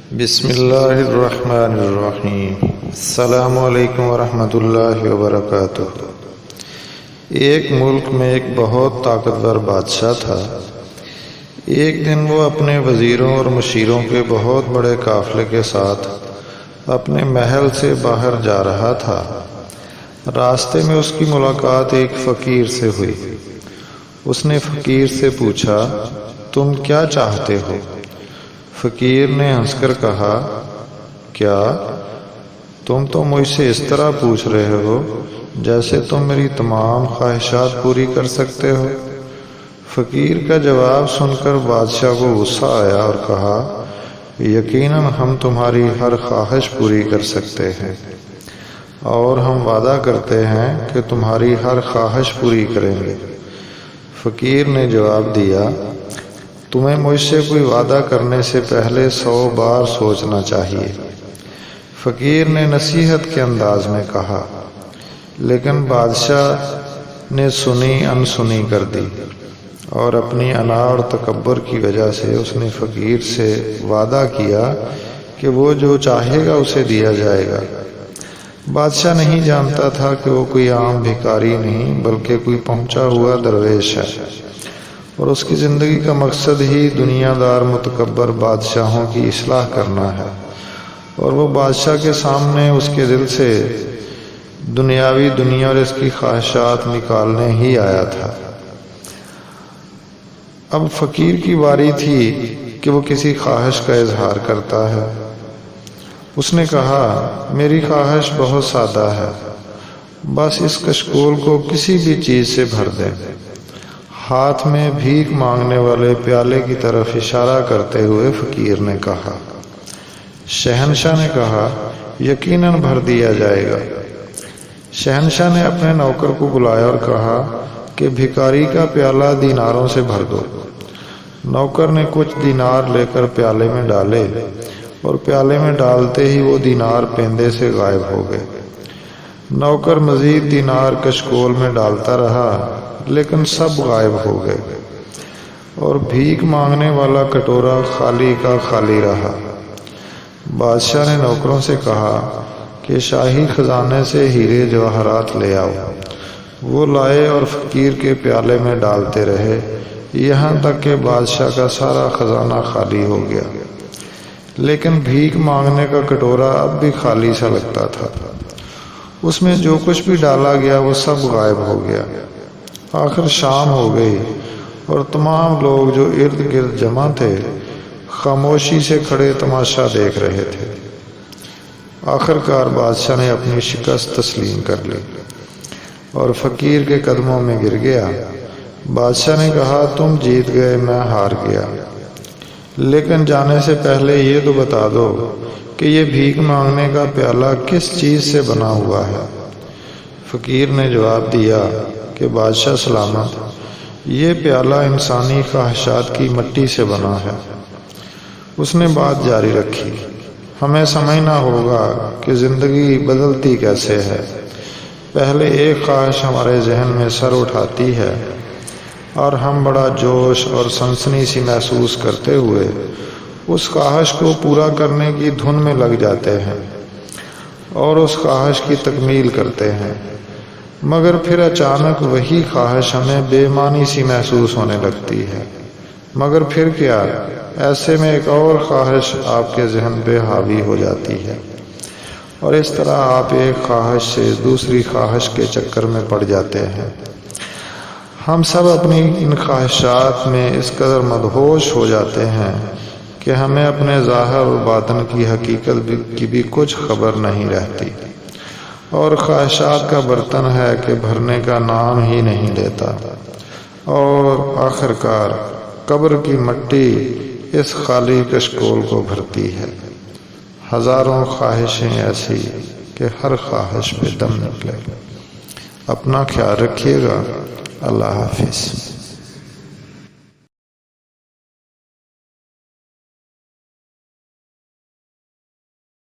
بسم اللہ الرحمن الرحیم۔ السلام علیکم ورحمۃ اللہ وبرکاتہ۔ ایک ملک میں ایک بہت طاقتور بادشاہ تھا۔ ایک دن وہ اپنے وزیروں اور مشیروں کے بہت بڑے قافلے کے ساتھ اپنے محل سے باہر جا رہا تھا۔ راستے میں اس کی ملاقات ایک فقیر سے ہوئی۔ اس نے فقیر سے پوچھا، تم کیا چاہتے ہو؟ فقیر نے ہنس کر کہا، کیا تم تو مجھ سے اس طرح پوچھ رہے ہو جیسے تم میری تمام خواہشات پوری کر سکتے ہو؟ فقیر کا جواب سن کر بادشاہ کو غصہ آیا اور کہا، یقیناً ہم تمہاری ہر خواہش پوری کر سکتے ہیں، اور ہم وعدہ کرتے ہیں کہ تمہاری ہر خواہش پوری کریں گے۔ فقیر نے جواب دیا، تمہیں مجھ سے کوئی وعدہ کرنے سے پہلے 100 بار سوچنا چاہیے۔ فقیر نے نصیحت کے انداز میں کہا، لیکن بادشاہ نے سنی انسنی کر دی، اور اپنی انا اور تکبر کی وجہ سے اس نے فقیر سے وعدہ کیا کہ وہ جو چاہے گا اسے دیا جائے گا۔ بادشاہ نہیں جانتا تھا کہ وہ کوئی عام بھکاری نہیں بلکہ کوئی پہنچا ہوا درویش ہے، اور اس کی زندگی کا مقصد ہی دنیا دار متکبر بادشاہوں کی اصلاح کرنا ہے، اور وہ بادشاہ کے سامنے اس کے دل سے دنیاوی دنیا اور اس کی خواہشات نکالنے ہی آیا تھا۔ اب فقیر کی باری تھی کہ وہ کسی خواہش کا اظہار کرتا ہے۔ اس نے کہا، میری خواہش بہت سادہ ہے، بس اس کشکول کو کسی بھی چیز سے بھر دیں۔ ہاتھ میں بھیک مانگنے والے پیالے کی طرف اشارہ کرتے ہوئے فقیر نے کہا۔ شہنشاہ نے کہا، یقیناً بھر دیا جائے گا۔ شہنشاہ نے اپنے نوکر کو بلایا اور کہا کہ بھکاری کا پیالہ دیناروں سے بھر دو۔ نوکر نے کچھ دینار لے کر پیالے میں ڈالے، اور پیالے میں ڈالتے ہی وہ دینار پیندے سے غائب ہو گئے۔ نوکر مزید دینار کشکول میں ڈالتا رہا، لیکن سب غائب ہو گئے، اور بھیک مانگنے والا کٹورا خالی کا خالی رہا۔ بادشاہ نے نوکروں سے کہا کہ شاہی خزانے سے ہیرے جواہرات لے آؤ۔ وہ لائے اور فقیر کے پیالے میں ڈالتے رہے، یہاں تک کہ بادشاہ کا سارا خزانہ خالی ہو گیا، لیکن بھیک مانگنے کا کٹورا اب بھی خالی سا لگتا تھا۔ اس میں جو کچھ بھی ڈالا گیا وہ سب غائب ہو گیا۔ آخر شام ہو گئی، اور تمام لوگ جو ارد گرد جمع تھے خاموشی سے کھڑے تماشا دیکھ رہے تھے۔ آخر کار بادشاہ نے اپنی شکست تسلیم کر لی اور فقیر کے قدموں میں گر گیا۔ بادشاہ نے کہا، تم جیت گئے، میں ہار گیا، لیکن جانے سے پہلے یہ تو بتا دو کہ یہ بھیک مانگنے کا پیالہ کس چیز سے بنا ہوا ہے؟ فقیر نے جواب دیا کہ بادشاہ سلامت، یہ پیالہ انسانی خواہشات کی مٹی سے بنا ہے۔ اس نے بات جاری رکھی، ہمیں سمجھنا ہوگا کہ زندگی بدلتی کیسے ہے۔ پہلے ایک خواہش ہمارے ذہن میں سر اٹھاتی ہے، اور ہم بڑا جوش اور سنسنی سی محسوس کرتے ہوئے اس خواہش کو پورا کرنے کی دھن میں لگ جاتے ہیں، اور اس خواہش کی تکمیل کرتے ہیں، مگر پھر اچانک وہی خواہش ہمیں بے معنی سی محسوس ہونے لگتی ہے۔ مگر پھر کیا؟ ایسے میں ایک اور خواہش آپ کے ذہن پہ حاوی ہو جاتی ہے، اور اس طرح آپ ایک خواہش سے دوسری خواہش کے چکر میں پڑ جاتے ہیں۔ ہم سب اپنی ان خواہشات میں اس قدر مدہوش ہو جاتے ہیں کہ ہمیں اپنے ظاہر و باطن کی حقیقت کی بھی کچھ خبر نہیں رہتی، اور خواہشات کا برتن ہے کہ بھرنے کا نام ہی نہیں لیتا، اور آخر کار قبر کی مٹی اس خالی کشکول کو بھرتی ہے۔ ہزاروں خواہشیں ایسی کہ ہر خواہش پہ دم نکلے۔ اپنا خیال رکھیے گا۔ اللہ حافظ۔